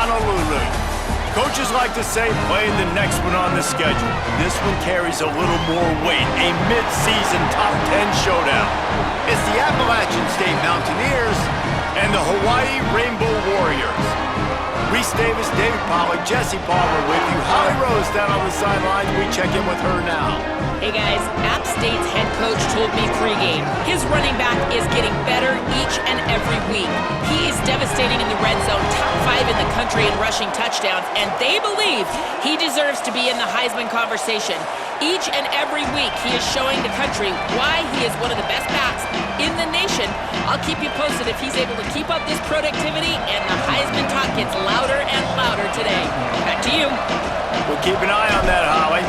Honolulu. Coaches like to say play the next one on the schedule. This one carries a little more weight, a mid-season top 10 showdown. It's the Appalachian State Mountaineers and the Hawaii Rainbow Warriors. Reese Davis, David Pollack, Jesse Palmer with you. Holly Rose down on the sidelines. We check in with her now. Hey guys, App State's head coach told me pregame his running back is getting better each and every week. He is devastating in the red zone, top 5 in the country in rushing touchdowns, and they believe he deserves to be in the Heisman conversation. Each and every week, he is showing the country why he is one of the best backs in the nation. I'll keep you posted if he's able to keep up this productivity, and the Heisman talk gets louder and louder today. Back to you. We'll keep an eye on that, Holly.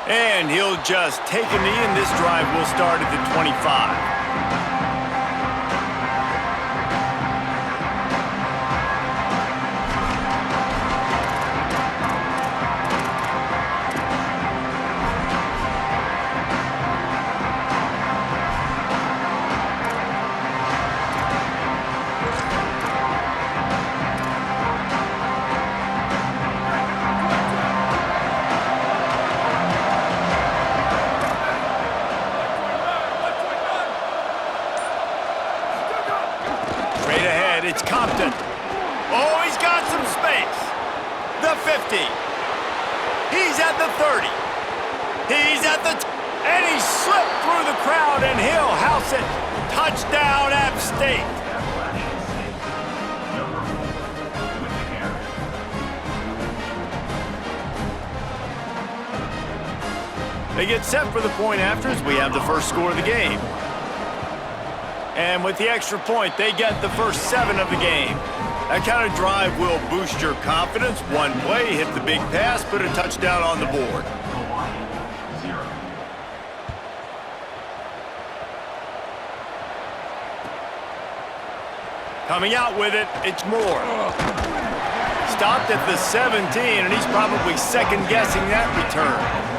And he'll just take a knee, and this drive will start at the 25. It's Compton. Oh, he's got some space. The 50. He's at the 30. He's at the... and he slipped through the crowd, and he'll house it. Touchdown, App State. They get set for the point after as we have the first score of the game. And with the extra point, they get the first 7 of the game. That kind of drive will boost your confidence. One play, hit the big pass, put a touchdown on the board. Coming out with it, it's Moore. Stopped at the 17, and he's probably second-guessing that return.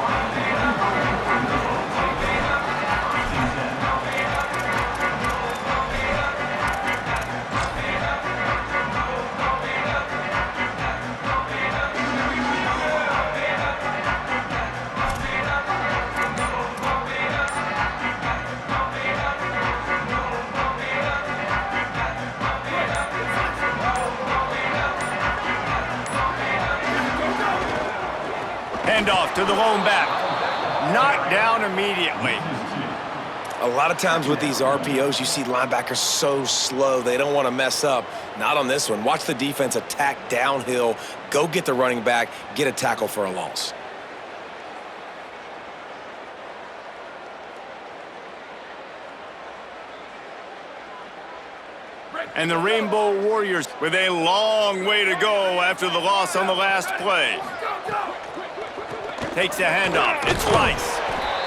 Handoff to the lone back. Knocked down immediately. A lot of times with these RPOs, you see linebackers so slow, they don't want to mess up. Not on this one. Watch the defense attack downhill, go get the running back, get a tackle for a loss. And the Rainbow Warriors with a long way to go after the loss on the last play. Takes the handoff. It's Rice.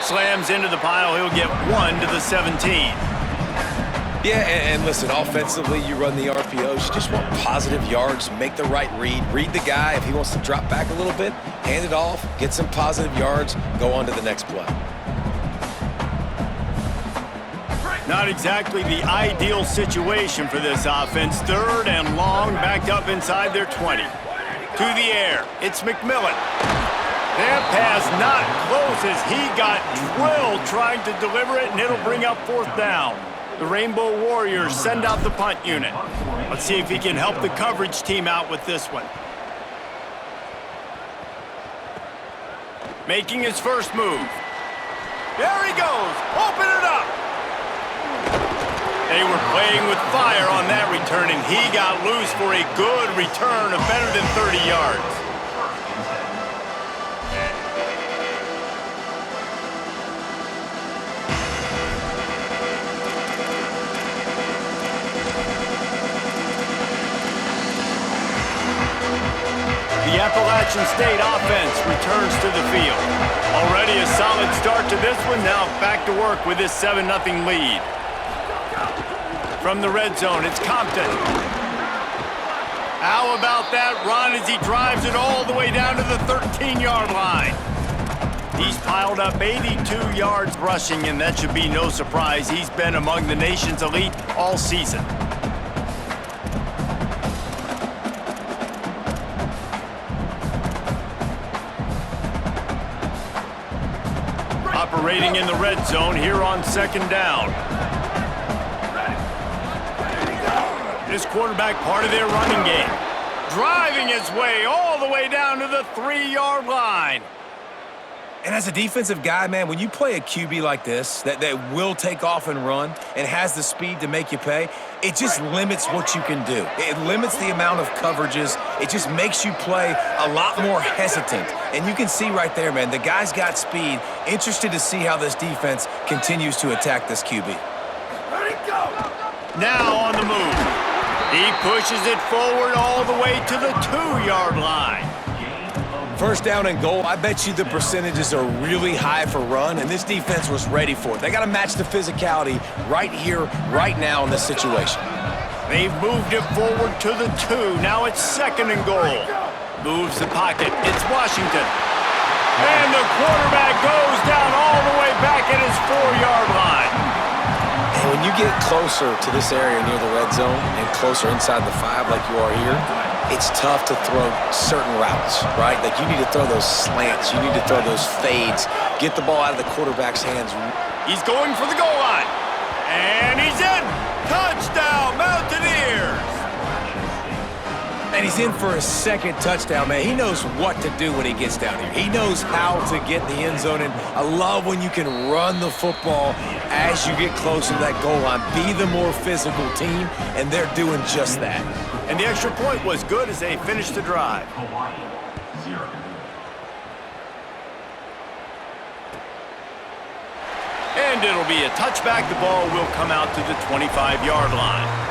Slams into the pile. He'll get 1 to the 17. Yeah, and listen, offensively, you run the RPOs. You just want positive yards, make the right read. Read the guy. If he wants to drop back a little bit, hand it off, get some positive yards, go on to the next play. Not exactly the ideal situation for this offense. 3rd and long, backed up inside their 20. To the air, it's McMillan. That pass not close as he got drilled trying to deliver it, and it'll bring up 4th down. The Rainbow Warriors send out the punt unit. Let's see if he can help the coverage team out with this one. Making his first move. There he goes. Open it up. They were playing with fire on that return, and he got loose for a good return of better than 30 yards. The Appalachian State offense returns to the field. Already a solid start to this one. Now back to work with this 7-0 lead. From the red zone, it's Compton. How about that run as he drives it all the way down to the 13-yard line? He's piled up 82 yards rushing, and that should be no surprise. He's been among the nation's elite all season. Operating in the red zone here on second down. This quarterback part of their running game. Driving his way all the way down to the 3-yard line. And as a defensive guy, man, when you play a QB like this that will take off and run and has the speed to make you pay, it just limits what you can do. It limits the amount of coverages. It just makes you play a lot more hesitant. And you can see right there, man, the guy's got speed. Interested to see how this defense continues to attack this QB. Now on the move. He pushes it forward all the way to the 2-yard line. First down and goal, I bet you the percentages are really high for run, and this defense was ready for it. They got to match the physicality right here, right now in this situation. They've moved it forward to the 2. Now it's second and goal. Moves the pocket. It's Washington. And the quarterback goes down all the way back at his 4-yard line. And when you get closer to this area near the red zone and closer inside the 5 like you are here, it's tough to throw certain routes, right? Like you need to throw those slants. You need to throw those fades. Get the ball out of the quarterback's hands. He's going for the goal line. And he's in. Touchdown, Mountaineers. And he's in for a second touchdown, man. He knows what to do when he gets down here. He knows how to get in the end zone. And I love when you can run the football as you get closer to that goal line. Be the more physical team, and they're doing just that. And the extra point was good as they finished the drive. And it'll be a touchback. The ball will come out to the 25-yard line.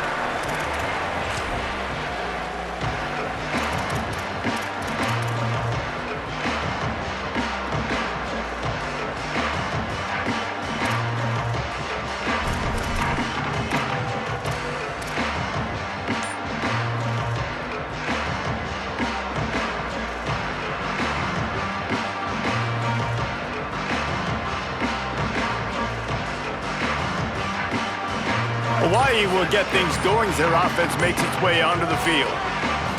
Hawaii will get things going as their offense makes its way onto the field.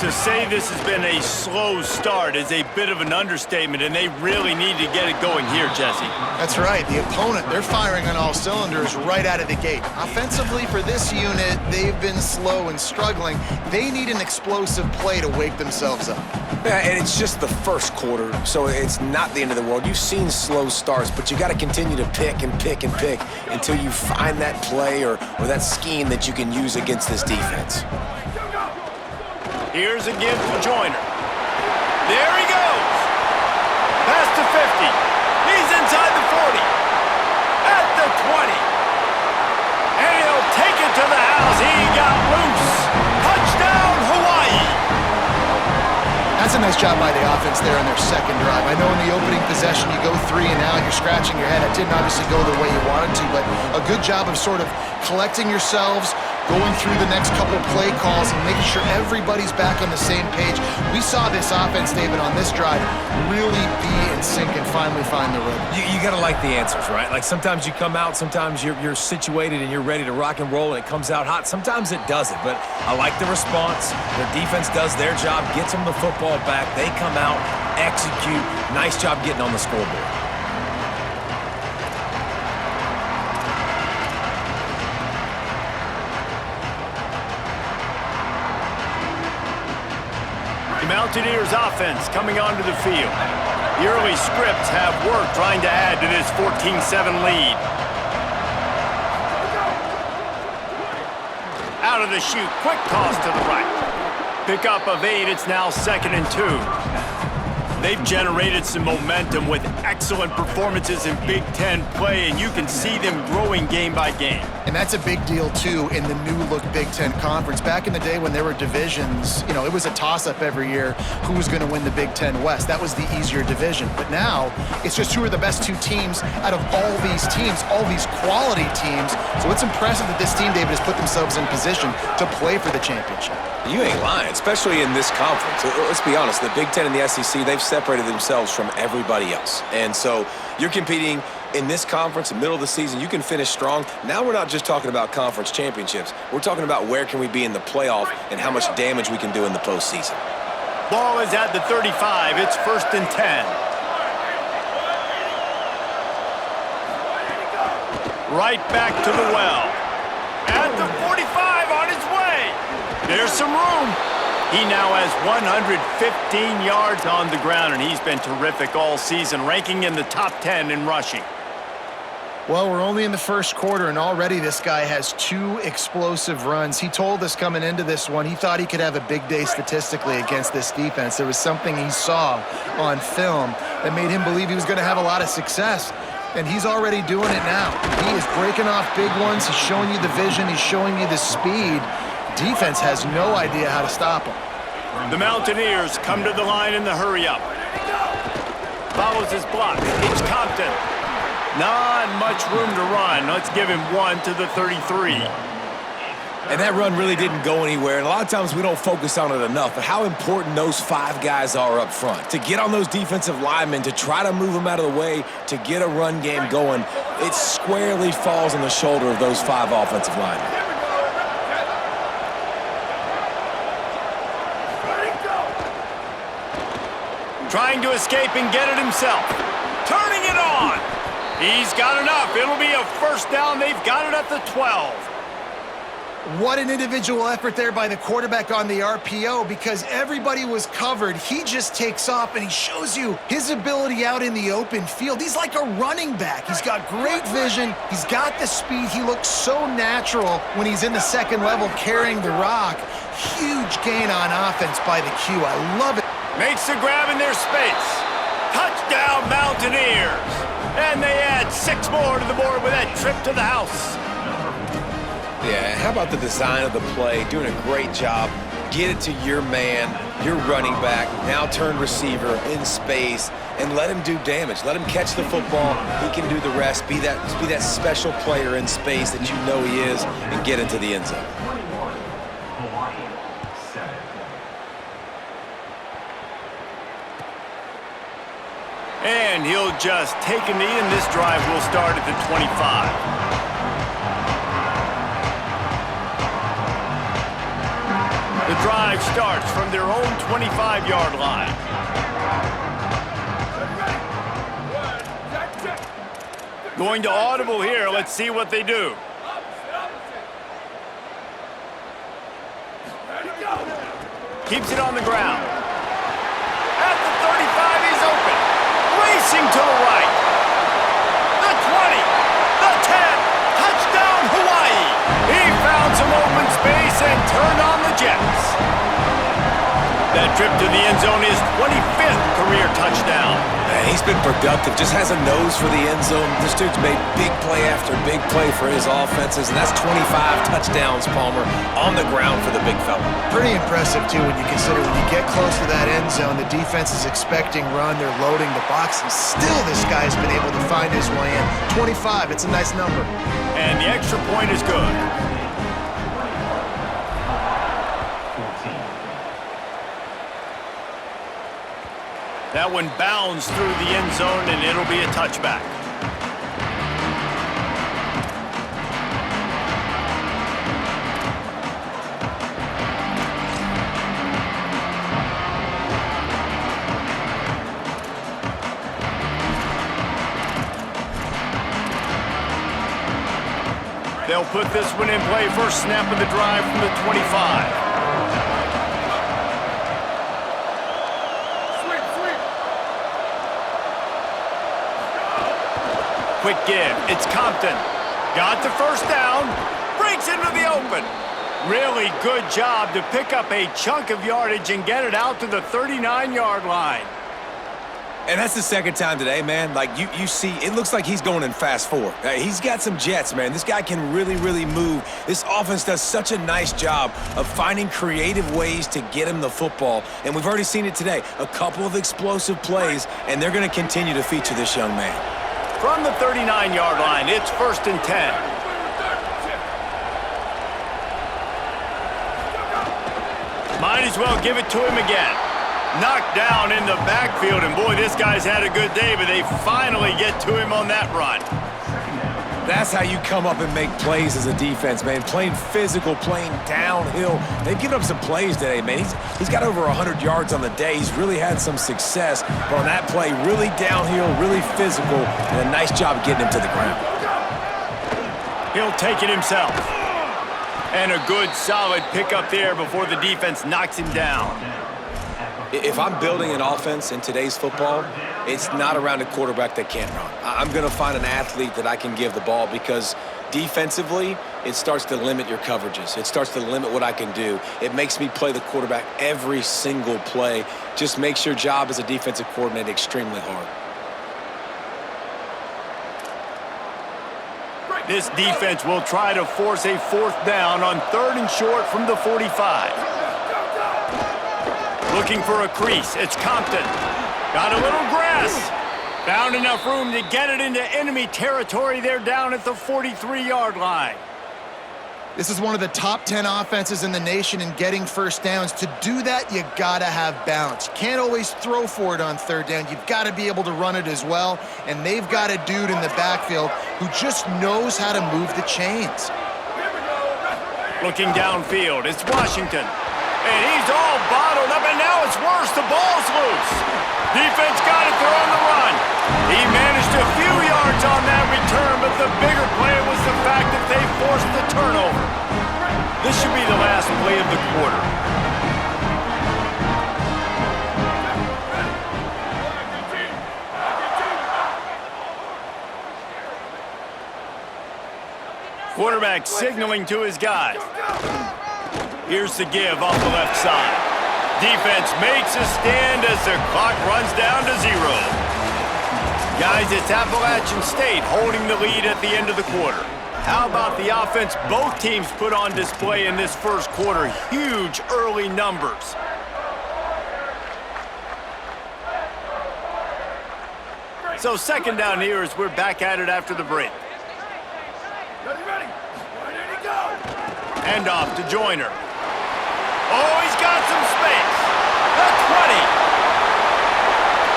To say this has been a slow start is a bit of an understatement, and they really need to get it going here, Jesse. That's right. The opponent, they're firing on all cylinders right out of the gate. Offensively, for this unit, they've been slow and struggling. They need an explosive play to wake themselves up. Yeah, and it's just the first quarter, so it's not the end of the world. You've seen slow starts, but you got to continue to pick and pick and pick until you find that play or that scheme that you can use against this defense. Here's a give to Joyner. There he goes. Pass to 50. He's inside the 40. At the 20. And he'll take it to the house. He got loose. Touchdown, Hawaii. That's a nice job by the offense there in their second drive. I know in the opening possession you go 3 and out, you're scratching your head. It didn't obviously go the way you wanted to, but a good job of sort of collecting yourselves, going through the next couple play calls and making sure everybody's back on the same page. We saw this offense, David, on this drive really be in sync and finally find the rhythm. You got to like the answers, right? Like sometimes you come out, sometimes you're situated and you're ready to rock and roll and it comes out hot. Sometimes it doesn't, but I like the response. Their defense does their job, gets them the football back. They come out, execute. Nice job getting on the scoreboard. Mountaineers offense coming onto the field. The early scripts have worked trying to add to this 14-7 lead. Out of the chute, quick toss to the right. Pickup of 8, it's now 2nd and 2. They've generated some momentum with excellent performances in Big Ten play, and you can see them growing game by game. And that's a big deal, too, in the new-look Big Ten Conference. Back in the day when there were divisions, you know, it was a toss-up every year who was going to win the Big Ten West. That was the easier division. But now, it's just who are the best 2 teams out of all these teams, all these quality teams. So it's impressive that this team, David, has put themselves in position to play for the championship. You ain't lying, especially in this conference. Let's be honest, the Big Ten and the SEC, they've separated themselves from everybody else. And so you're competing in this conference, middle of the season. You can finish strong. Now we're not just talking about conference championships. We're talking about where can we be in the playoff and how much damage we can do in the postseason. Ball is at the 35. It's 1st and 10. Right back to the well. At the 45, on his way. There's some room. He now has 115 yards on the ground, and he's been terrific all season, ranking in the top 10 in rushing. Well, we're only in the first quarter, and already this guy has 2 explosive runs. He told us coming into this one he thought he could have a big day statistically against this defense. There was something he saw on film that made him believe he was going to have a lot of success, and he's already doing it now. He is breaking off big ones. He's showing you the vision. He's showing you the speed. Defense has no idea how to stop him. The Mountaineers come to the line in the hurry-up. Follows his block. It's Compton. Not much room to run. Let's give him 1 to the 33. And that run really didn't go anywhere. And a lot of times we don't focus on it enough, but how important those 5 guys are up front. To get on those defensive linemen, to try to move them out of the way, to get a run game going, it squarely falls on the shoulder of those 5 offensive linemen. Trying to escape and get it himself. Turning it on. He's got enough. It'll be a first down. They've got it at the 12. What an individual effort there by the quarterback on the RPO, because everybody was covered. He just takes off, and he shows you his ability out in the open field. He's like a running back. He's got great vision. He's got the speed. He looks so natural when he's in the second level carrying the rock. Huge gain on offense by the Q. I love it. Makes the grab in their space. Touchdown, Mountaineers. And they add 6 more to the board with that trip to the house. Yeah, how about the design of the play? Doing a great job. Get it to your man, your running back, now turn receiver in space, and let him do damage. Let him catch the football. He can do the rest. Be that special player in space that you know he is, and get into the end zone. And he'll just take a knee, and this drive will start at the 25. The drive starts from their own 25-yard line. Going to audible here. Let's see what they do. Keeps it on the ground. At the 35, he's open. Racing to the right. The 20. The 10. Touchdown, Hawaii. He found some open space and turned on the Jets. That trip to the end zone is 25th career touchdown. Man, he's been productive, just has a nose for the end zone. This dude's made big play after big play for his offenses, and that's 25 touchdowns, Palmer, on the ground for the big fella. Pretty impressive, too, when you consider when you get close to that end zone, the defense is expecting run, they're loading the box, and still this guy's been able to find his way in. 25, it's a nice number. And the extra point is good. That one bounds through the end zone, and it'll be a touchback. They'll put this one in play. First snap of the drive from the 25. Quick give. It's Compton. Got the first down. Breaks into the open. Really good job to pick up a chunk of yardage and get it out to the 39-yard line. And that's the second time today, man. Like, you see, it looks like he's going in fast forward. He's got some jets, man. This guy can really, really move. This offense does such a nice job of finding creative ways to get him the football. And we've already seen it today. A couple of explosive plays, and they're going to continue to feature this young man. From the 39-yard line, it's 1st and 10. Might as well give it to him again. Knocked down in the backfield, and boy, this guy's had a good day, but they finally get to him on that run. That's how you come up and make plays as a defense, man. Playing physical, playing downhill. They've given up some plays today, man. He's got over 100 yards on the day. He's really had some success. But on that play, really downhill, really physical, and a nice job getting him to the ground. He'll take it himself. And a good, solid pickup there before the defense knocks him down. If I'm building an offense in today's football, it's not around a quarterback that can't run. I'm going to find an athlete that I can give the ball because defensively, it starts to limit your coverages. It starts to limit what I can do. It makes me play the quarterback every single play. Just makes your job as a defensive coordinator extremely hard. This defense will try to force a 4th down on 3rd and short from the 45. Looking for a crease. It's Compton. Got a little grass. Found enough room to get it into enemy territory. They're down at the 43-yard line. This is one of the top 10 offenses in the nation in getting first downs. To do that, you gotta have balance. You can't always throw for it on 3rd down. You've got to be able to run it as well. And they've got a dude in the backfield who just knows how to move the chains. Looking downfield, it's Washington. And he's all bottled up, and now it's worse. The ball's loose. Defense got it. They're on the run. He managed a few yards on that return, but the bigger play was the fact that they forced the turnover. This should be the last play of the quarter. Quarterback signaling to his guys. Here's the give off the left side. Defense makes a stand as the clock runs down to 0. Guys, it's Appalachian State holding the lead at the end of the quarter. How about the offense both teams put on display in this first quarter? Huge early numbers. So 2nd down here as we're back at it after the break. Ready. Ready to go. Hand off to Joyner. Oh, he's got some space. The 20.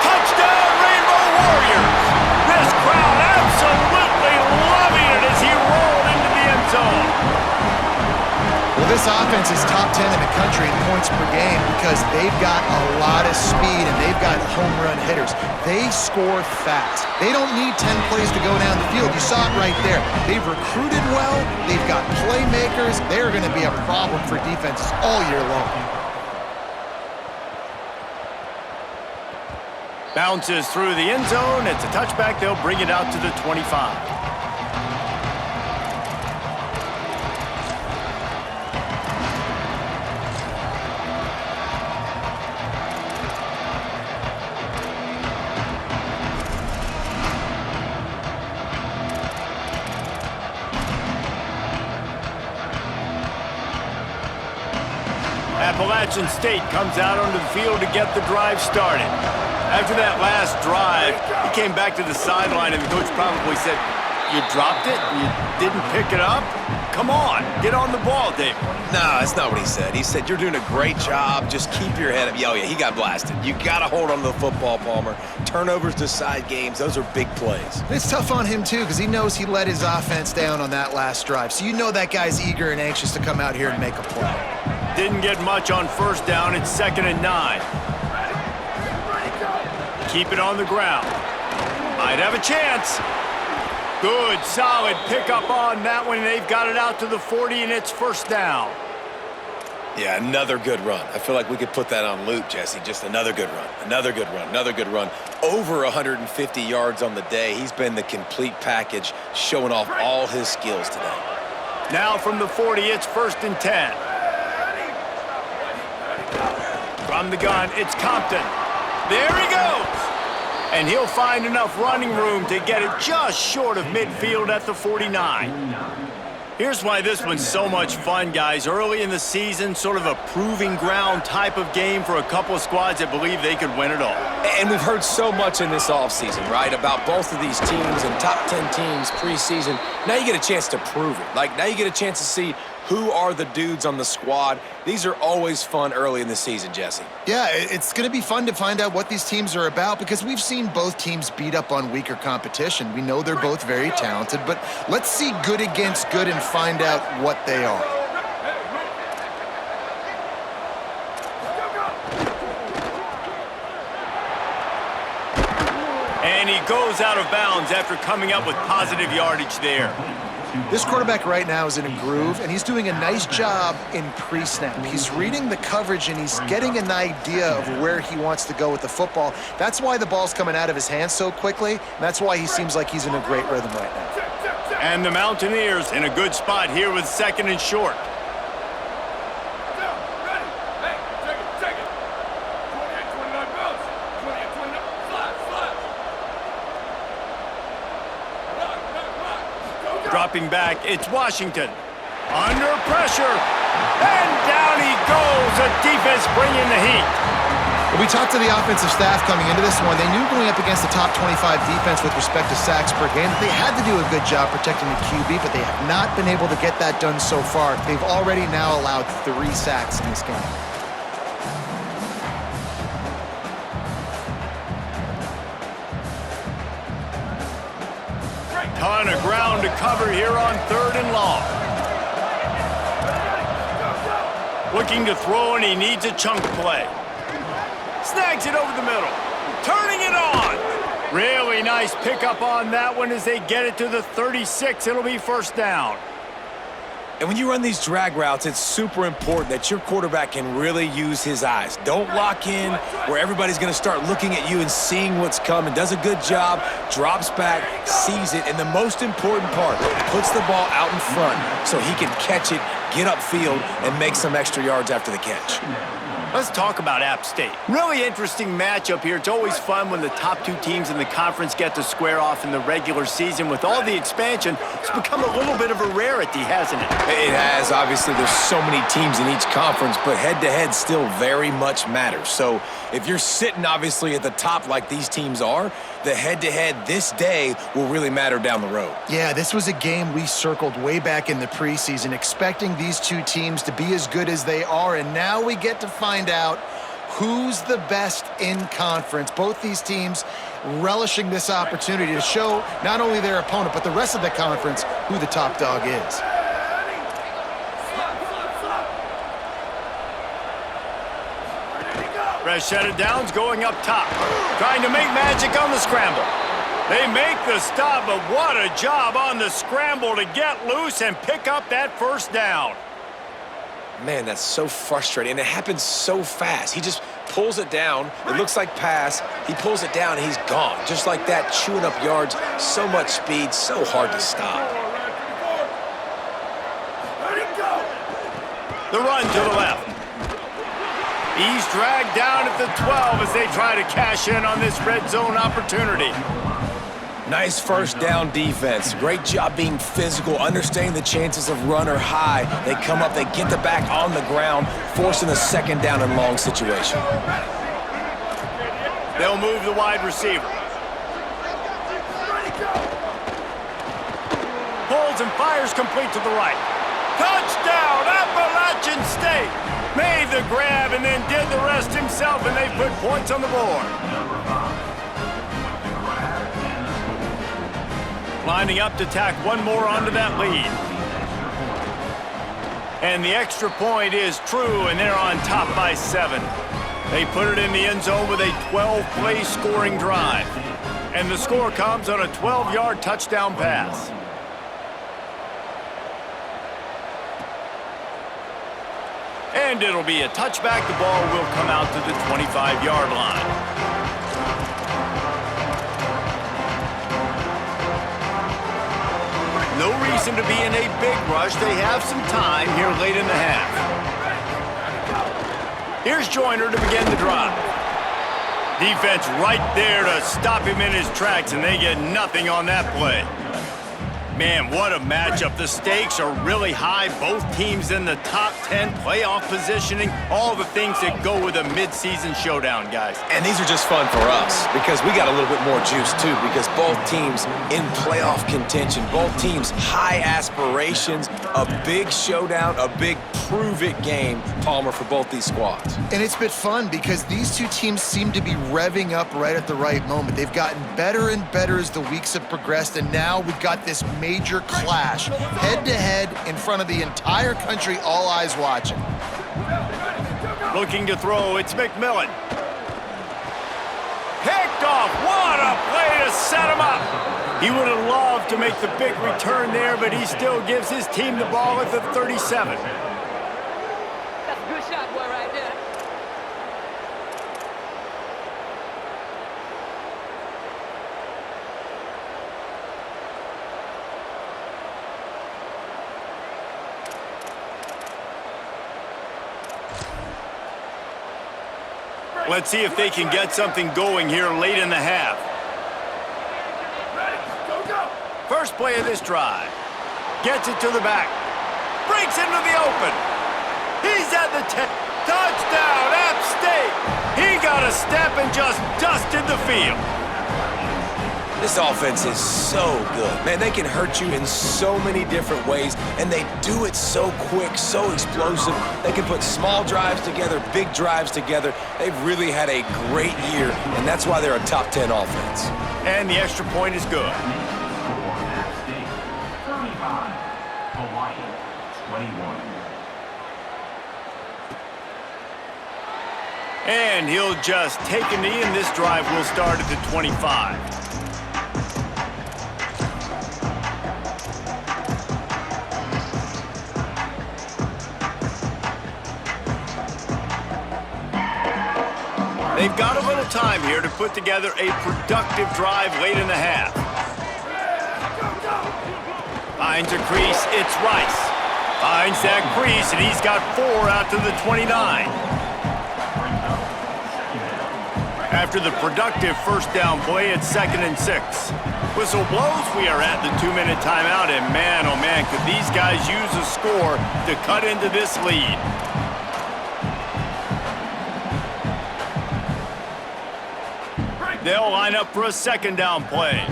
Touchdown, Rainbow Warriors. This crowd absolutely loving it as he rolled into the end zone. Well, this offense is top 10 in the country in points per game because they've got a lot of speed and they've got home run hitters. They score fast. They don't need 10 plays to go down the field. You saw it right there. They've recruited well. They've got playmakers. They're going to be a problem for defenses all year long. Bounces through the end zone. It's a touchback. They'll bring it out to the 25. Appalachian State comes out onto the field to get the drive started. After that last drive, he came back to the sideline, and the coach probably said, "You dropped it? You didn't pick it up? Come on, get on the ball, Dave." No, that's not what he said. He said, "You're doing a great job. Just keep your head up." Oh, yeah, he got blasted. You got to hold on to the football, Palmer. Turnovers decide games. Those are big plays. It's tough on him, too, because he knows he let his offense down on that last drive. So you know that guy's eager and anxious to come out here and make a play. Didn't get much on 1st down. It's 2nd and 9. Keep it on the ground. Might have a chance. Good, solid pickup on that one. They've got it out to the 40, and it's 1st down. Yeah, another good run. I feel like we could put that on loop, Jesse. Just another good run, another good run, another good run. Over 150 yards on the day. He's been the complete package, showing off all his skills today. Now from the 40, it's 1st and 10. From the gun, it's Compton. There he goes. And he'll find enough running room to get it just short of midfield at the 49. Here's why this one's so much fun, guys. Early in the season, sort of a proving ground type of game for a couple of squads that believe they could win it all. And we've heard so much in this offseason, right, about both of these teams and top 10 teams preseason. Now you get a chance to prove it. Like, now you get a chance to see Who are the dudes on the squad? These are always fun early in the season, Jesse. Yeah, it's going to be fun to find out what these teams are about because we've seen both teams beat up on weaker competition. We know they're both very talented, but let's see good against good and find out what they are. And he goes out of bounds after coming up with positive yardage there. This quarterback right now is in a groove, and he's doing a nice job in pre-snap. He's reading the coverage, and he's getting an idea of where he wants to go with the football. That's why the ball's coming out of his hands so quickly, and that's why he seems like he's in a great rhythm right now. And the Mountaineers in a good spot here with 2nd and short. Dropping back, it's Washington. Under pressure, and down he goes. The defense bringing the heat. Well, we talked to the offensive staff coming into this one. They knew going up against the top 25 defense with respect to sacks per game that they had to do a good job protecting the QB, but they have not been able to get that done so far. They've already now allowed 3 sacks in this game. Ton of ground to cover here on 3rd and long. Looking to throw, and he needs a chunk play. Snags it over the middle. Turning it on. Really nice pickup on that one as they get it to the 36. It'll be 1st down. And when you run these drag routes, it's super important that your quarterback can really use his eyes. Don't lock in where everybody's going to start looking at you and seeing what's coming. Does a good job, drops back, sees it, and the most important part, puts the ball out in front so he can catch it, get upfield, and make some extra yards after the catch. Let's talk about App State. Really interesting matchup here. It's always fun when the top 2 teams in the conference get to square off in the regular season. With all the expansion, it's become a little bit of a rarity, hasn't it? It has. Obviously, there's so many teams in each conference, but head-to-head still very much matters. So if you're sitting, obviously, at the top like these teams are, the head-to-head this day will really matter down the road. Yeah, this was a game we circled way back in the preseason, expecting these 2 teams to be as good as they are, and now we get to find out who's the best in conference. Both these teams relishing this opportunity to show not only their opponent, but the rest of the conference who the top dog is. Fresh set of downs going up top. Trying to make magic on the scramble. They make the stop, but what a job on the scramble to get loose and pick up that 1st down. Man, that's so frustrating, and it happens so fast. He just pulls it down. It looks like pass. He pulls it down, and he's gone. Just like that, chewing up yards. So much speed, so hard to stop. The run to the left. He's dragged down at the 12 as they try to cash in on this red zone opportunity. Nice 1st down defense. Great job being physical, understanding the chances of run are high. They come up, they get the back on the ground, forcing a 2nd down and long situation. They'll move the wide receiver. Pulls and fires complete to the right. Touchdown, Appalachian State! Made the grab and then did the rest himself, and they put points on the board. Lining up to tack one more onto that lead. And the extra point is true, and they're on top by 7. They put it in the end zone with a 12-play scoring drive. And the score comes on a 12-yard touchdown pass. And it'll be a touchback. The ball will come out to the 25-yard line. No reason to be in a big rush. They have some time here late in the half. Here's Joyner to begin the drive. Defense right there to stop him in his tracks, and they get nothing on that play. Man, what a matchup. The stakes are really high. Both teams in the top 10, playoff positioning, all the things that go with a midseason showdown, guys. And these are just fun for us because we got a little bit more juice, too, because both teams in playoff contention, both teams high aspirations, a big showdown, a big prove-it game, Palmer, for both these squads. And it's been fun because these two teams seem to be revving up right at the right moment. They've gotten better and better as the weeks have progressed, and now we've got this major clash, head-to-head in front of the entire country, all eyes watching. Looking to throw, it's McMillan. Picked off, what a play to set him up. He would have loved to make the big return there, but he still gives his team the ball at the 37. That's a good shot, boy, right there. Let's see if they can get something going here late in the half. Ready, go, go! First play of this drive. Gets it to the back. Breaks into the open. He's at the 10. Touchdown, App State. He got a step and just dusted the field. This offense is so good. Man, they can hurt you in so many different ways, and they do it so quick, so explosive. They can put small drives together, big drives together. They've really had a great year, and that's why they're a top 10 offense. And the extra point is good. 35, Hawaii, 21. And he'll just take a knee, and this drive will start at the 25. They've got a little time here to put together a productive drive late in the half. Finds a crease, it's Rice. Finds that crease, and he's got 4 out to the 29. After the productive first down play, it's 2nd and 6. Whistle blows, we are at the 2-minute timeout, and man, oh man, could these guys use a score to cut into this lead. They'll line up for a 2nd down play.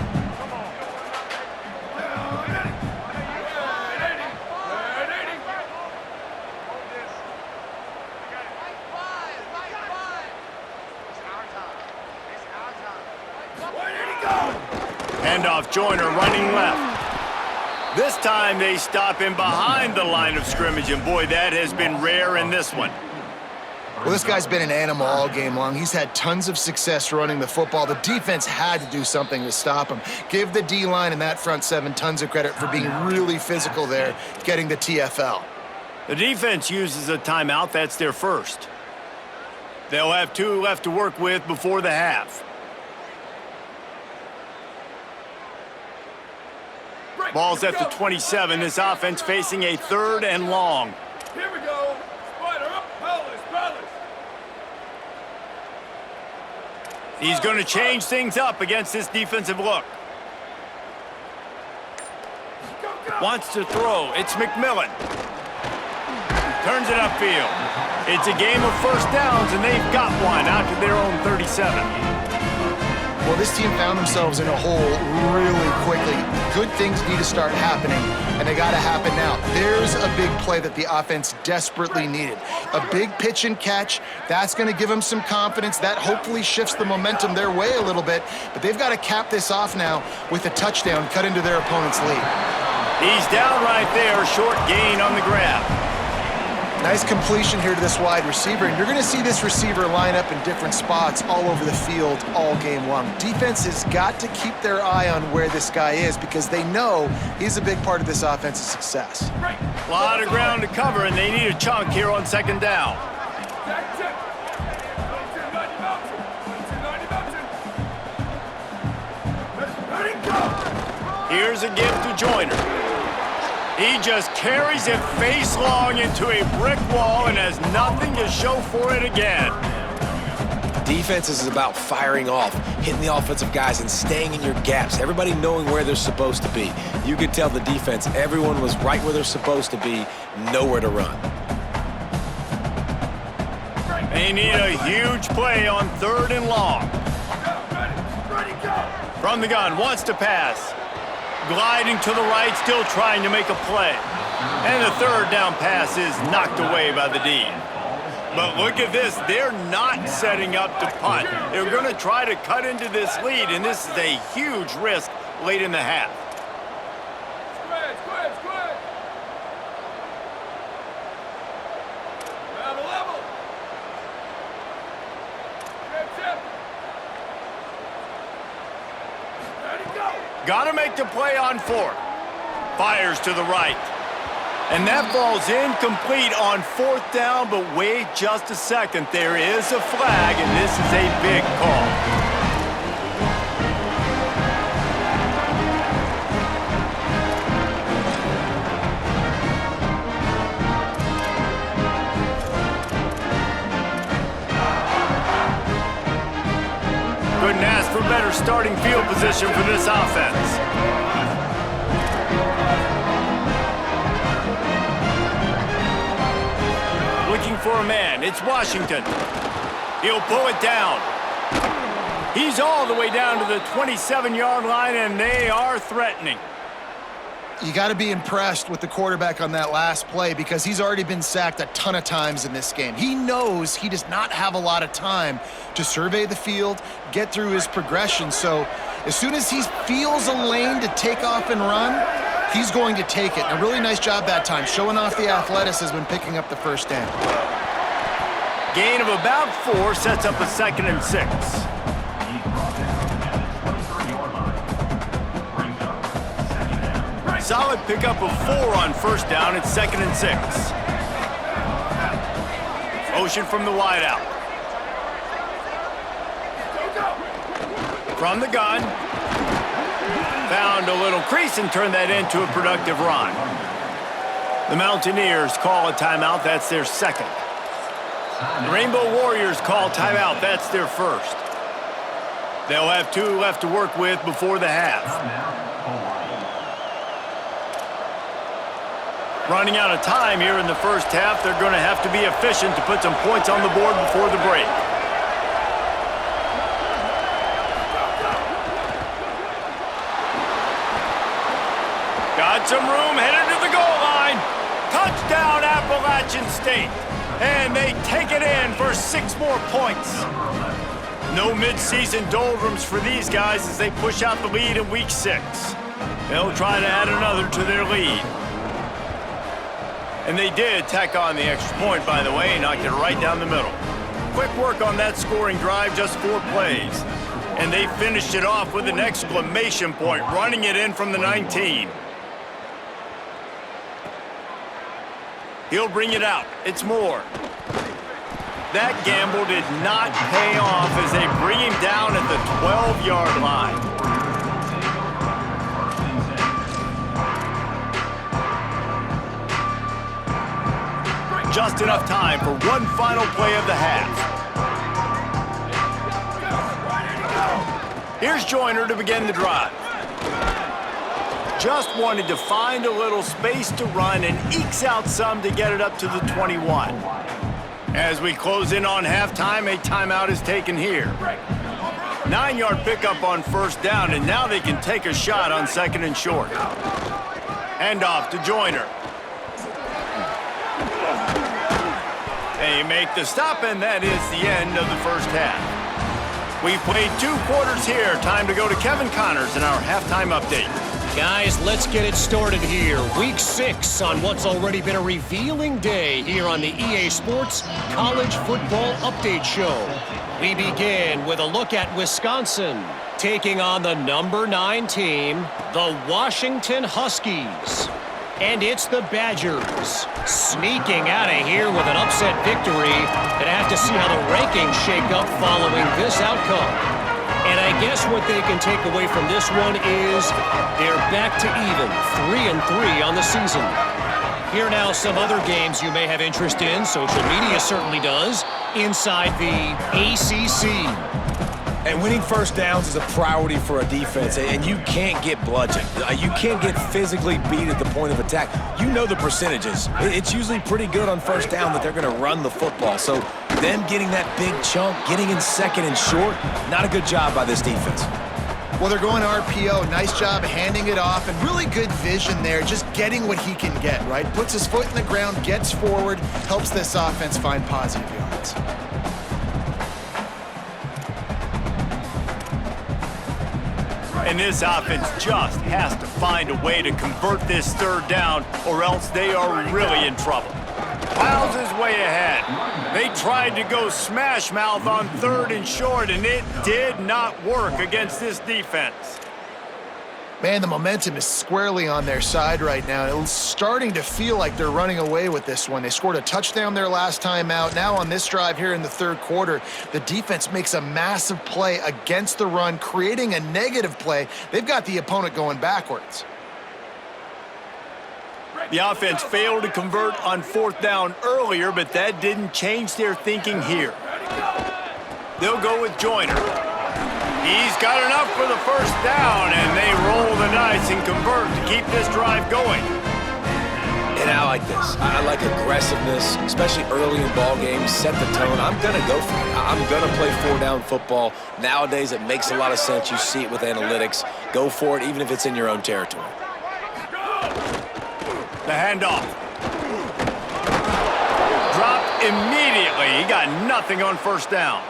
Handoff, Joyner running left. This time they stop him behind the line of scrimmage, and boy, that has been rare in this one. Well, this guy's been an animal all game long. He's had tons of success running the football. The defense had to do something to stop him. Give the D-line and that front 7 tons of credit for being really physical there, getting the TFL. The defense uses a timeout. That's their first. They'll have 2 left to work with before the half. Ball's at the 27. This offense facing a 3rd and long. Here we go. Spider up. Palace. He's going to change things up against this defensive look. Wants to throw. It's McMillan. Turns it upfield. It's a game of first downs, and they've got one out to their own 37. Well, this team found themselves in a hole really quickly. Good things need to start happening, and they got to happen now. There's a big play that the offense desperately needed. A big pitch and catch. That's going to give them some confidence. That hopefully shifts the momentum their way a little bit, but they've got to cap this off now with a touchdown cut into their opponent's lead. He's down right there, short gain on the grab. Nice completion here to this wide receiver, and you're going to see this receiver line up in different spots all over the field all game long. Defense has got to keep their eye on where this guy is because they know he's a big part of this offense's success. A lot of ground to cover, and they need a chunk here on 2nd down. Here's a gift to Joyner. He just carries it face long into a brick wall and has nothing to show for it again. Defense is about firing off, hitting the offensive guys, and staying in your gaps. Everybody knowing where they're supposed to be. You could tell the defense, everyone was right where they're supposed to be, nowhere to run. They need a huge play on 3rd and long. Ready, go! From the gun, wants to pass. Gliding to the right, still trying to make a play. And the 3rd down pass is knocked away by the D. But look at this, they're not setting up to punt. They're going to try to cut into this lead, and this is a huge risk late in the half. Square! Level! Tip! Ready, go! Got to make the play on 4th. Fires to the right. And that ball's incomplete on 4th down, but wait just a second. There is a flag, and this is a big call. Couldn't ask for better starting field position for this offense. Looking for a man, it's Washington. He'll pull it down. He's all the way down to the 27-yard line, and they are threatening. You got to be impressed with the quarterback on that last play because he's already been sacked a ton of times in this game. He knows he does not have a lot of time to survey the field, get through his progression. So as soon as he feels a lane to take off and run, he's going to take it. And a really nice job that time, showing off the athleticism and picking up the 1st down. Gain of about 4 sets up a 2nd and 6. Solid pickup of 4 on 1st down. It's 2nd and 6. Motion from the wideout. From the gun. Found a little crease and turned that into a productive run. The Mountaineers call a timeout. That's their 2nd. The Rainbow Warriors call timeout. That's their 1st. They'll have 2 left to work with before the half. Running out of time here in the 1st half. They're going to have to be efficient to put some points on the board before the break. Got some room, headed to the goal line. Touchdown, Appalachian State. And they take it in for 6 more points. No mid-season doldrums for these guys as they push out the lead in week 6. They'll try to add another to their lead. And they did tack on the extra point, by the way, and knocked it right down the middle. Quick work on that scoring drive, just 4 plays. And they finished it off with an exclamation point, running it in from the 19. He'll bring it out. It's Moore. That gamble did not pay off as they bring him down at the 12-yard line. Just enough time for one final play of the half. Here's Joyner to begin the drive. Just wanted to find a little space to run and ekes out some to get it up to the 21. As we close in on halftime, a timeout is taken here. 9-yard pickup on 1st down, and now they can take a shot on 2nd and short. Handoff to Joyner. They make the stop, and that is the end of the 1st half. We've played 2 quarters here. Time to go to Kevin Connors in our halftime update. Guys, let's get it started here. Week 6 on what's already been a revealing day here on the EA Sports College Football Update Show. We begin with a look at Wisconsin taking on the number 9 team, the Washington Huskies. And it's the Badgers sneaking out of here with an upset victory. Gonna have to see how the rankings shake up following this outcome. And I guess what they can take away from this one is they're back to even, 3-3 on the season. Here now some other games you may have interest in. Social media certainly does. Inside the ACC. And winning first downs is a priority for a defense, and you can't get bludgeoned. You can't get physically beat at the point of attack. You know the percentages. It's usually pretty good on first down that they're going to run the football. So them getting that big chunk, getting in second and short, not a good job by this defense. Well, they're going RPO. Nice job handing it off, and really good vision there, just getting what he can get, right? Puts his foot in the ground, gets forward, helps this offense find positive yards. And this offense just has to find a way to convert this third down, or else they are really in trouble. Plows his way ahead. They tried to go smash mouth on third and short, and it did not work against this defense. Man, the momentum is squarely on their side right now. It's starting to feel like they're running away with this one. They scored a touchdown their last time out. Now on this drive here in the third quarter, the defense makes a massive play against the run, creating a negative play. They've got the opponent going backwards. The offense failed to convert on fourth down earlier, but that didn't change their thinking here. They'll go with Joyner. He's got enough for the first down, and they roll the dice and convert to keep this drive going. And I like this. I like aggressiveness, especially early in ball games. Set the tone. I'm going to go for it. I'm going to play four-down football. Nowadays, it makes a lot of sense. You see it with analytics. Go for it, even if it's in your own territory. The handoff. Dropped immediately. He got nothing on first down.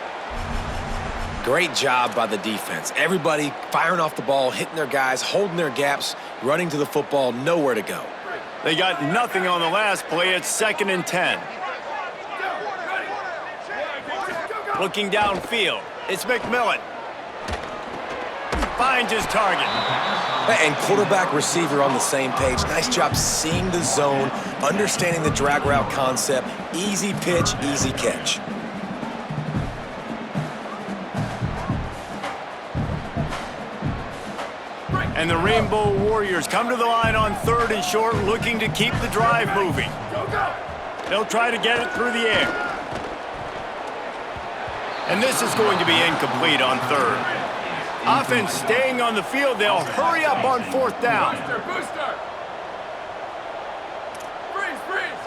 Great job by the defense. Everybody firing off the ball, hitting their guys, holding their gaps, running to the football, nowhere to go. They got nothing on the last play. It's 2nd and 10. Looking downfield, it's McMillan. Finds his target. And quarterback receiver on the same page. Nice job seeing the zone, understanding the drag route concept. Easy pitch, easy catch. And the Rainbow Warriors come to the line on third and short, looking to keep the drive moving. They'll try to get it through the air. And this is going to be incomplete on third. Offense staying on the field. They'll hurry up on fourth down. Booster! Freeze!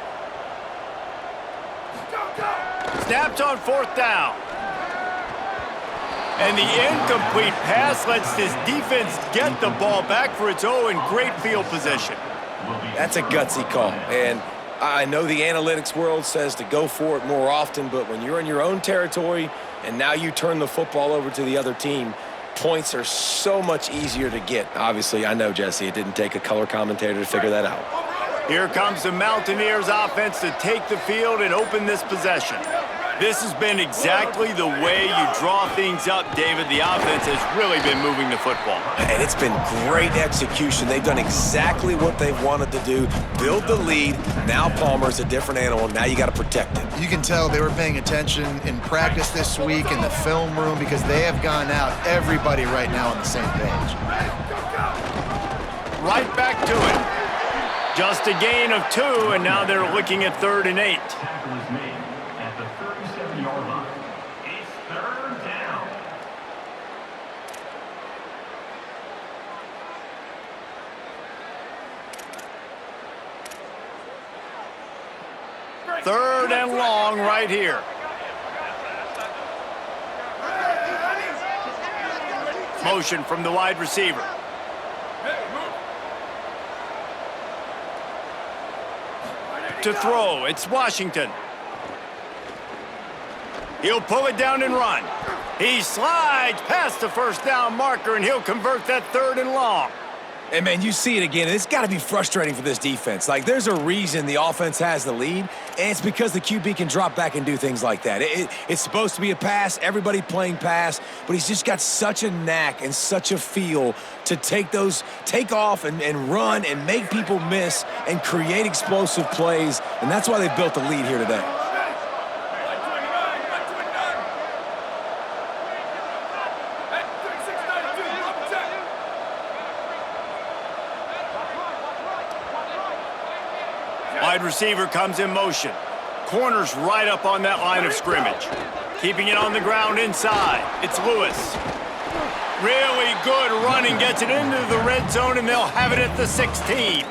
Go! Snaps on fourth down. And the incomplete pass lets this defense get the ball back for its own in great field position. That's a gutsy call. And I know the analytics world says to go for it more often, but when you're in your own territory and now you turn the football over to the other team, points are so much easier to get. Obviously, I know, Jesse, it didn't take a color commentator to figure that out. Here comes the Mountaineers offense to take the field and open this possession. This has been exactly the way you draw things up, David. The offense has really been moving the football. And it's been great execution. They've done exactly what they've wanted to do. Build the lead. Now Palmer's a different animal. Now you got to protect him. You can tell they were paying attention in practice this week in the film room because they have gone out, everybody right now on the same page. Right back to it. Just a gain of 2, and now they're looking at 3rd and 8. Tackle is made at the 37-yard line. It's 3rd down. Third and long right here. Motion from the wide receiver. To throw, it's Washington. He'll pull it down and run. He slides past the first down marker, and he'll convert that 3rd and long. And, man, you see it again. It's got to be frustrating for this defense. Like, there's a reason the offense has the lead, and it's because the QB can drop back and do things like that. It's supposed to be a pass, everybody playing pass, but he's just got such a knack and such a feel to take off and run and make people miss and create explosive plays, and that's why they built the lead here today. Wide receiver comes in motion. Corner's right up on that line of scrimmage. Keeping it on the ground inside. It's Lewis. Really good running, gets it into the red zone, and they'll have it at the 16.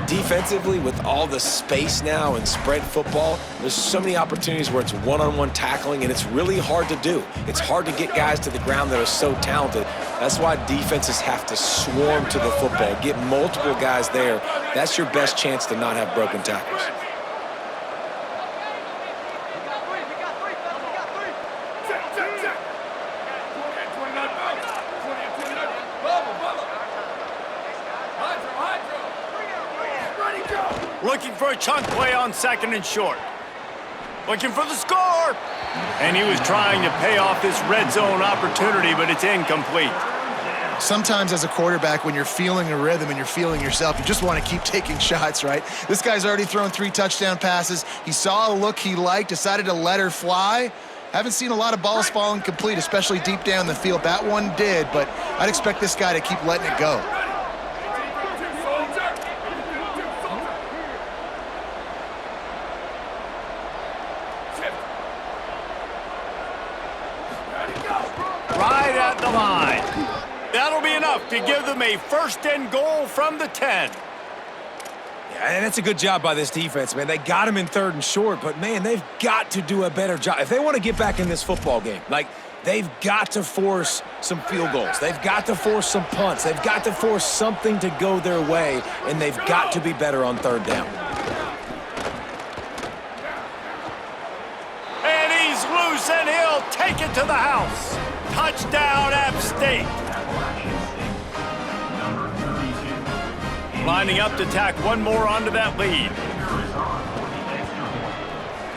Defensively, with all the space now and spread football, there's so many opportunities where it's one-on-one tackling, and it's really hard to do. It's hard to get guys to the ground that are so talented. That's why defenses have to swarm to the football, get multiple guys there. That's your best chance to not have broken tackles. Looking for a chunk play on 2nd and short. Looking for the score. And he was trying to pay off this red zone opportunity, but it's incomplete. Sometimes as a quarterback, when you're feeling a rhythm and you're feeling yourself, you just want to keep taking shots, right? This guy's already thrown 3 touchdown passes. He saw a look he liked, decided to let her fly. Haven't seen a lot of balls falling complete, especially deep down the field. That one did, but I'd expect this guy to keep letting it go. Right at the line. That'll be enough to give them a 1st and goal from the 10. Yeah, and that's a good job by this defense, man. They got him in 3rd and short, but, man, they've got to do a better job. If they want to get back in this football game, like, they've got to force some field goals. They've got to force some punts. They've got to force something to go their way, and they've got to be better on 3rd down. And he's loose, and he'll take it to the house. Touchdown, App State. Lining up to tack one more onto that lead.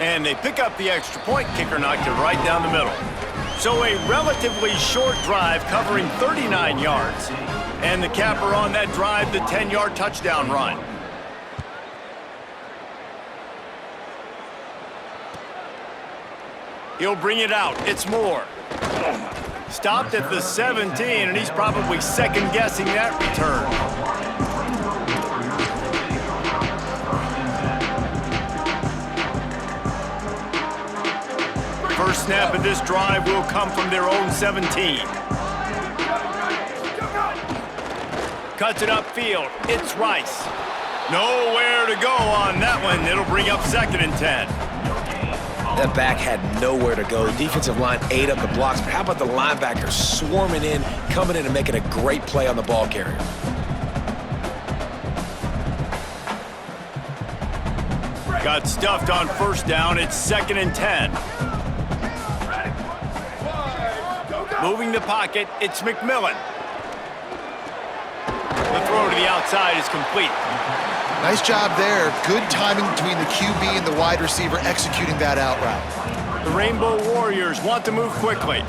And they pick up the extra point. Kicker knocked it right down the middle. So a relatively short drive covering 39 yards. And the capper on that drive, the 10-yard touchdown run. He'll bring it out. It's Moore. Stopped at the 17, and he's probably second-guessing that return. First snap of this drive will come from their own 17. Cuts it upfield. It's Rice. Nowhere to go on that one. It'll bring up 2nd and 10. That back had nowhere to go. The defensive line ate up the blocks, but how about the linebackers swarming in, coming in and making a great play on the ball carrier? Got stuffed on 1st down. It's 2nd and 10. Moving the pocket, it's McMillan. The throw to the outside is complete. Nice job there. Good timing between the QB and the wide receiver executing that out route. The Rainbow Warriors want to move quickly.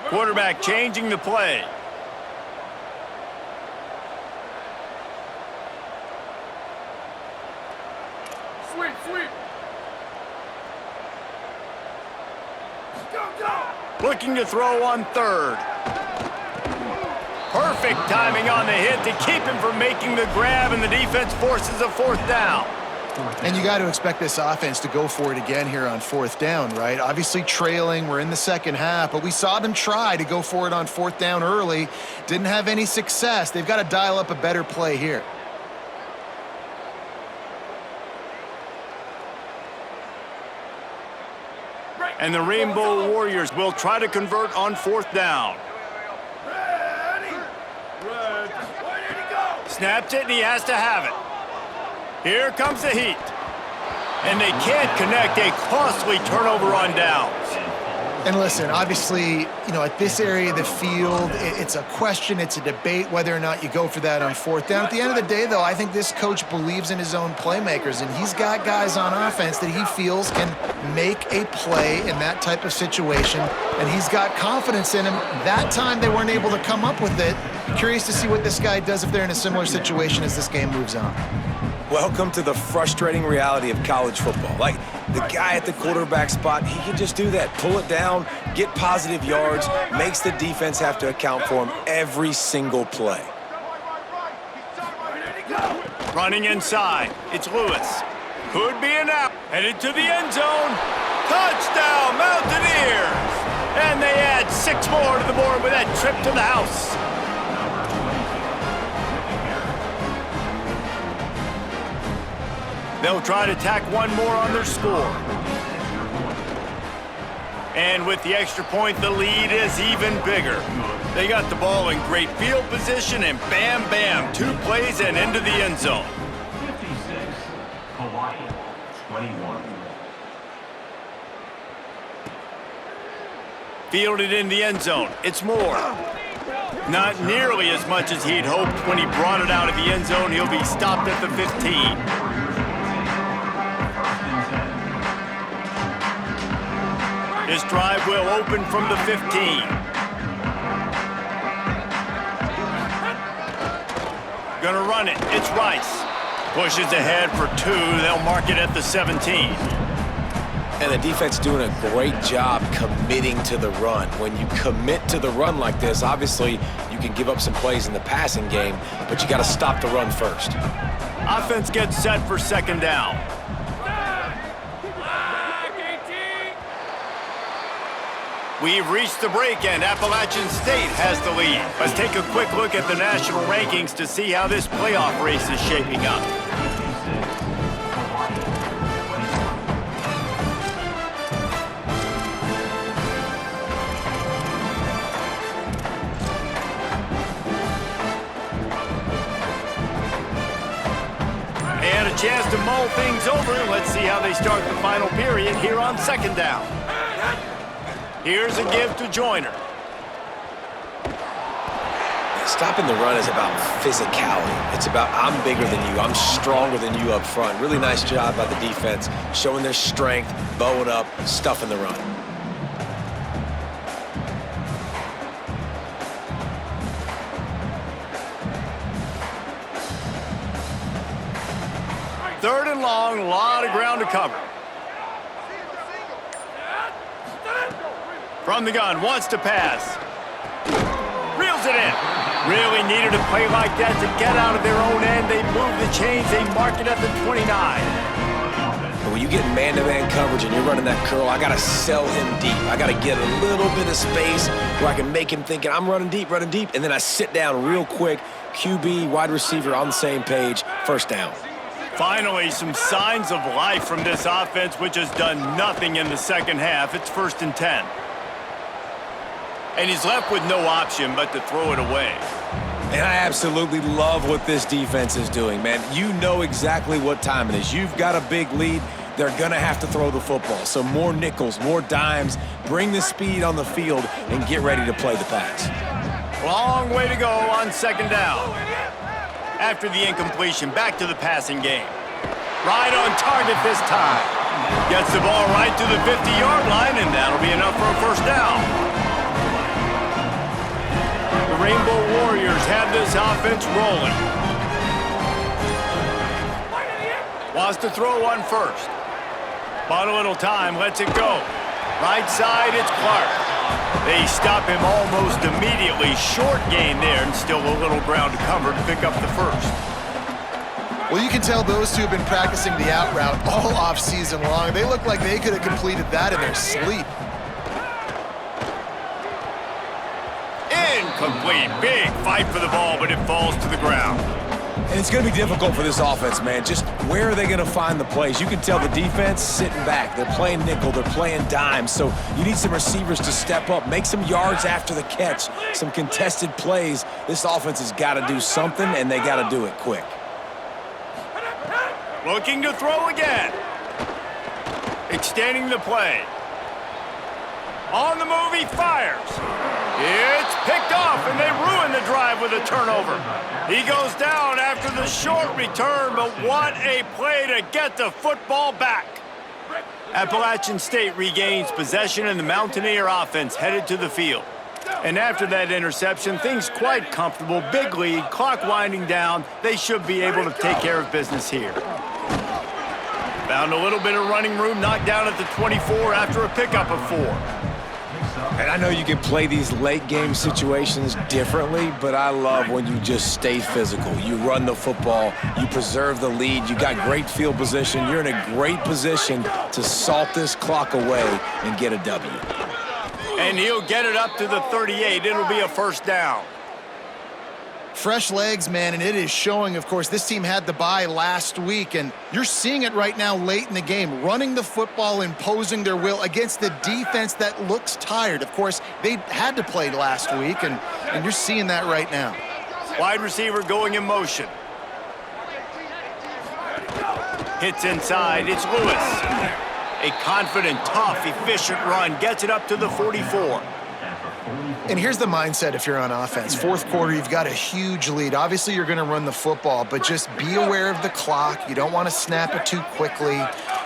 Quarterback changing the play. Sweep, sweep. Looking to throw on 3rd. Perfect timing on the hit to keep him from making the grab, and the defense forces a 4th down. And you got to expect this offense to go for it again here on 4th down, right? Obviously trailing, we're in the 2nd half, but we saw them try to go for it on 4th down early. Didn't have any success. They've got to dial up a better play here. And the Rainbow Warriors will try to convert on 4th down. Snaps it, and he has to have it. Here comes the heat. And they can't connect, a costly turnover on downs. And listen, obviously, you know, at this area of the field, it's a question, it's a debate whether or not you go for that on 4th down. At the end of the day, though, I think this coach believes in his own playmakers, and he's got guys on offense that he feels can make a play in that type of situation, and he's got confidence in him. That time they weren't able to come up with it. Curious to see what this guy does if they're in a similar situation as this game moves on. Welcome to the frustrating reality of college football. Like, The guy at the quarterback spot, he can just do that. Pull it down, get positive yards, makes the defense have to account for him every single play. Running inside, it's Lewis. Could be an out. Headed to the end zone. Touchdown, Mountaineers! And they add 6 more to the board with that trip to the house. They'll try to tack one more on their score. And with the extra point, the lead is even bigger. They got the ball in great field position, and bam, bam, 2 plays and into the end zone. 56, Hawaii, 21. Fielded in the end zone. It's Moore. Not nearly as much as he'd hoped when he brought it out of the end zone. He'll be stopped at the 15. This drive will open from the 15. Gonna run it. It's Rice. Pushes ahead for 2. They'll mark it at the 17. And the defense doing a great job committing to the run. When you commit to the run like this, obviously you can give up some plays in the passing game, but you got to stop the run first. Offense gets set for 2nd down. We've reached the break, and Appalachian State has the lead. Let's take a quick look at the national rankings to see how this playoff race is shaping up. And a chance to mull things over. Let's see how they start the final period here on 2nd down. Here's a give to Joyner. Stopping the run is about physicality. It's about I'm bigger than you, I'm stronger than you up front. Really nice job by the defense, showing their strength, bowing up, stuffing the run. Third and long, a lot of ground to cover. From the gun, wants to pass. Reels it in. Really needed a play like that to get out of their own end. They move the chains, they mark it at the 29. But when you get man-to-man coverage and you're running that curl, I gotta sell him deep. I gotta get a little bit of space where I can make him thinking I'm running deep, and then I sit down real quick. QB, wide receiver on the same page, 1st down. Finally, some signs of life from this offense, which has done nothing in the 2nd half. It's 1st and 10. And he's left with no option but to throw it away. And I absolutely love what this defense is doing, man. You know exactly what time it is. You've got a big lead. They're going to have to throw the football. So more nickels, more dimes, bring the speed on the field, and get ready to play the pass. Long way to go on 2nd down. After the incompletion, back to the passing game. Right on target this time. Gets the ball right to the 50-yard line, and that'll be enough for a 1st down. The Rainbow Warriors have this offense rolling. Wants to throw one first. Bought a little time, lets it go. Right side, it's Clark. They stop him almost immediately. Short gain there, and still a little ground to cover to pick up the 1st. Well, you can tell those two have been practicing the out route all off-season long. They look like they could have completed that in their sleep. Incomplete. Big fight for the ball, but it falls to the ground. And it's going to be difficult for this offense, man. Just where are they going to find the plays? You can tell the defense sitting back. They're playing nickel. They're playing dime. So you need some receivers to step up, make some yards after the catch, some contested plays. This offense has got to do something, and they got to do it quick. Looking to throw again. Extending the play. On the move, he fires. It's picked off, and they ruin the drive with a turnover. He goes down after the short return, but what a play to get the football back. Appalachian State regains possession, and the Mountaineer offense headed to the field. And after that interception, things quite comfortable. Big lead, clock winding down. They should be able to take care of business here. Found a little bit of running room, knocked down at the 24 after a pickup of 4. And I know you can play these late game situations differently, but I love when you just stay physical. You run the football, you preserve the lead, you got great field position, you're in a great position to salt this clock away and get a W. And he'll get it up to the 38. It'll be a first down. Fresh legs, man, and it is showing. Of course, this team had the bye last week, and you're seeing it right now late in the game, running the football, imposing their will against the defense that looks tired. Of course, they had to play last week, and you're seeing that right now. Wide receiver going in motion. Hits inside. It's Lewis. A confident, tough, efficient run. Gets it up to the 44. And here's the mindset if you're on offense. Fourth quarter, you've got a huge lead. Obviously, you're going to run the football, but just be aware of the clock. You don't want to snap it too quickly.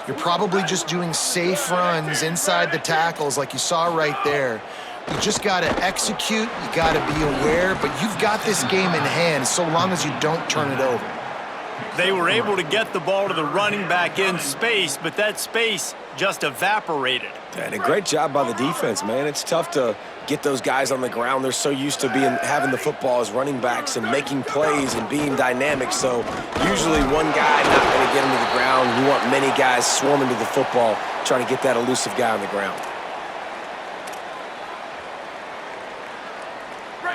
You're probably just doing safe runs inside the tackles like you saw right there. You just got to execute. You got to be aware, but you've got this game in hand so long as you don't turn it over. They were able to get the ball to the running back in space, but that space just evaporated. And a great job by the defense, man. It's tough to get those guys on the ground. They're so used to having the football as running backs and making plays and being dynamic. So usually one guy not going to get him to the ground. You want many guys swarming to the football, trying to get that elusive guy on the ground.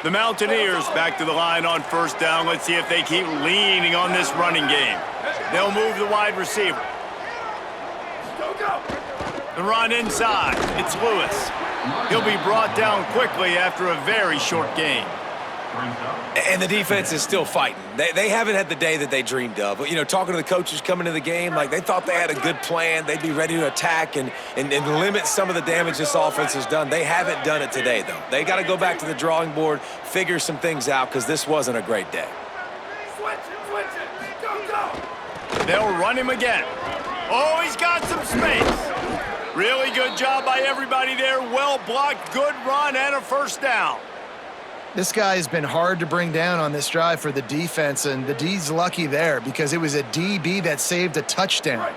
The Mountaineers back to the line on first down. Let's see if they keep leaning on this running game. They'll move the wide receiver. The run inside. It's Lewis. He'll be brought down quickly after a very short game. And the defense is still fighting. They haven't had the day that they dreamed of. But, you know, talking to the coaches coming to the game, like they thought they had a good plan. They'd be ready to attack and limit some of the damage this offense has done. They haven't done it today, though. They got to go back to the drawing board, figure some things out, because this wasn't a great day. Switch it. Go. They'll run him again. Oh, he's got some space. Really good job by everybody there. Well blocked, good run, and a first down. This guy has been hard to bring down on this drive for the defense, and the D's lucky there because it was a DB that saved a touchdown.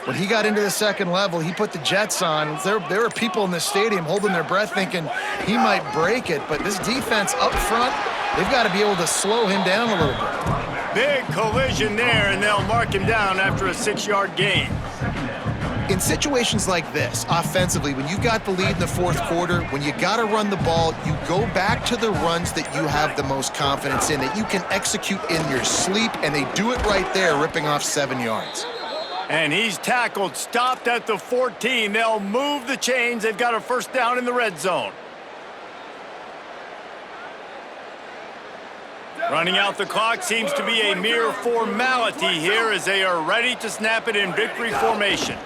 When he got into the second level, he put the Jets on. There were people in the stadium holding their breath thinking he might break it, but this defense up front, they've got to be able to slow him down a little bit. Big collision there, and they'll mark him down after a 6-yard gain. In situations like this, offensively, when you got the lead in the fourth quarter, when you got to run the ball, you go back to the runs that you have the most confidence in, that you can execute in your sleep, and they do it right there, ripping off 7 yards. And he's tackled, stopped at the 14. They'll move the chains. They've got a first down in the red zone. Running out the clock seems to be a mere formality here as they are ready to snap it in victory formation.